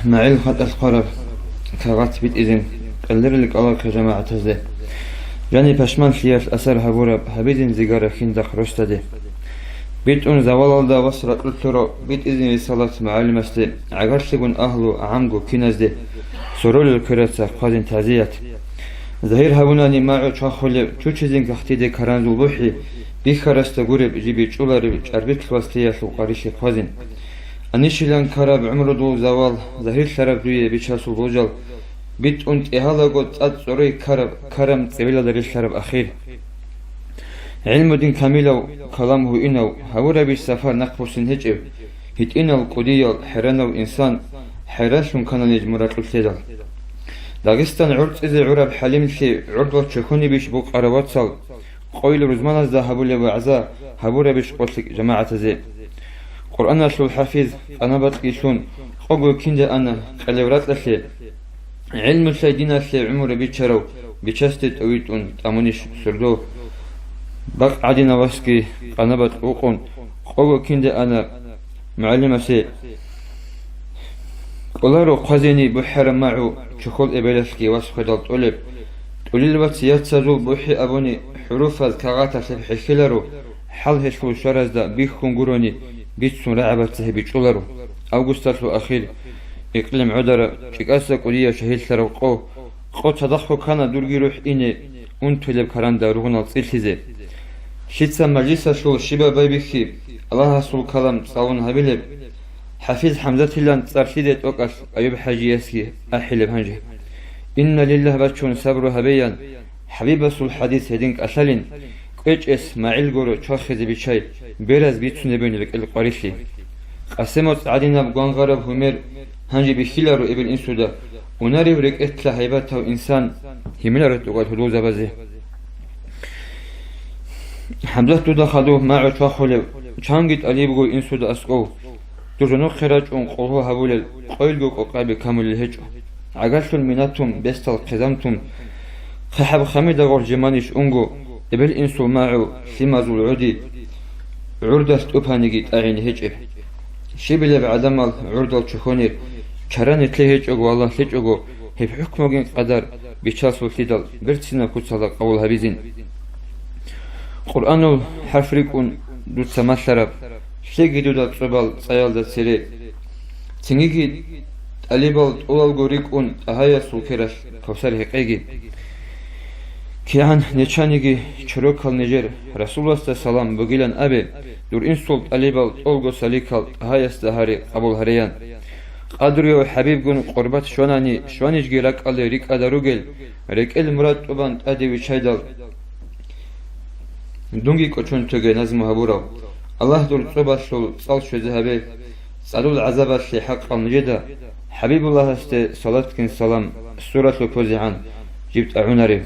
مع الخط القرب كغت بيت إذن قلر لك الله كجماعة هذا جاني بشمان خيار أثر هبورب هبيدن زيجارة خندق رشتده بيت أن زوال الله وصرت الثرى بيت إذن رسالة معلم است عقرشلون أهلو عمقو كنزده سرول الكرة قادن تعزيات ظهير هبوناني معو تشاخل شو چیزین كختيده كرانزول بوحي بيخرست غورب جيبي چولار چربيت الوستية وقاريش قازن أنيشلان كراب عمر دو زوال ظهير شرب دوية بيشاسو بوجل بيت انت إهالا قد أتصوري كرم تسويلا در الشرب أخير علم دين كاملو كلامه إنو هورا بالسفر نقبوسن هجب هيت إنو قدية حرانو إنسان حراشون كان يجمرات السيدال داغستان عرض إذا عرب حليم شي عرض وشكوني بيش بوق عربات سال قويل رزمان از ده هبول وعزا هبورا بيش قلتك جماعة زي قرآن أشلو الحافظ أنا بطقيشون قوغو كند أنا قلورات لشي علم الشي دين الشي عمر بيتشارو بيتشاستت أويتون تامونيش سردو بق عدنا واسكي أنا بطقوقون قوغو كند أنا معلم سي قلارو قازيني بحر معو شخول إبلاسكي واسخ دال طلب توليل واتسيات سازول بوحي أبوني حروف از كاغاتا سبحي خلارو حل هشلو شرز دا بيخون قروني بيتسون لعبات سهبي چولارو أوغستاسلو أخير إقلم عدر شكاسا قوليا شهيل سارو قو تدخو كان دورگي روح إني اون تولب كاران دا روغنال صيلتزي شيتسا مجلسا شو شبا بايبخي الله سول كلام صالون هبيلب حفيظ حمزة اللان ترشيدت وقف أيوب حاجي يسكي أحلب هنجه إن لله بچون صبر هبيان حبيب سول حديث هدينك أسالين قيج اسماعيل غورو چاخذ بيچاي بيرز بيتسون بينلك القريشي قسمت عدينا بغان غرب همير هنجي بخيلارو ابن انسودا وناري وريك اتلا هيباتو إنسان هميلارت وقال هدوز بزي حمزة تودا خدوه معو چاخولو چانگيت أليبغو إنسودا أسقو دورنو خراج اون قوه هبول قويلغو قوقابي كامل الهجو عقاشون مناتهم بستال قزامتهم خحب خميدا غور جمانيش اونغو ابل انسو معو سيمازو العودي عردست اوبانيگيت اغين هجب شبل بعدمال عردال چخونير كران اتلي هجوغو والله هجوغو هب حكموغين قدر بيچاسو سيدال برتسنا كوتسالا قول هبيزين قرآنو حرفريكون دوت سماسلرب شيغيدو دا صبال صيال دا سيري تينيگي أليبال أولال غوريكون أهايا سولكيراش كوسر هقيگي كيان نيچانيگي چروكال نجر رسول الله سلام بگيلان أبي دور إنسول أليبال أولغو ساليكال أهايا استهاري قبول هريان قادريو حبيب گون قربات شوانيجگي رك ألي ريك أداروگل رك المراد طبان أدوي چايدال دونگي كوچون تگي نظم هبوراو الله دور صباح شول صال شو ذهبي صلوا العذاب في حق النجدة حبيب الله است صلاة كن سلام سورة الفوزعان جبت أعونري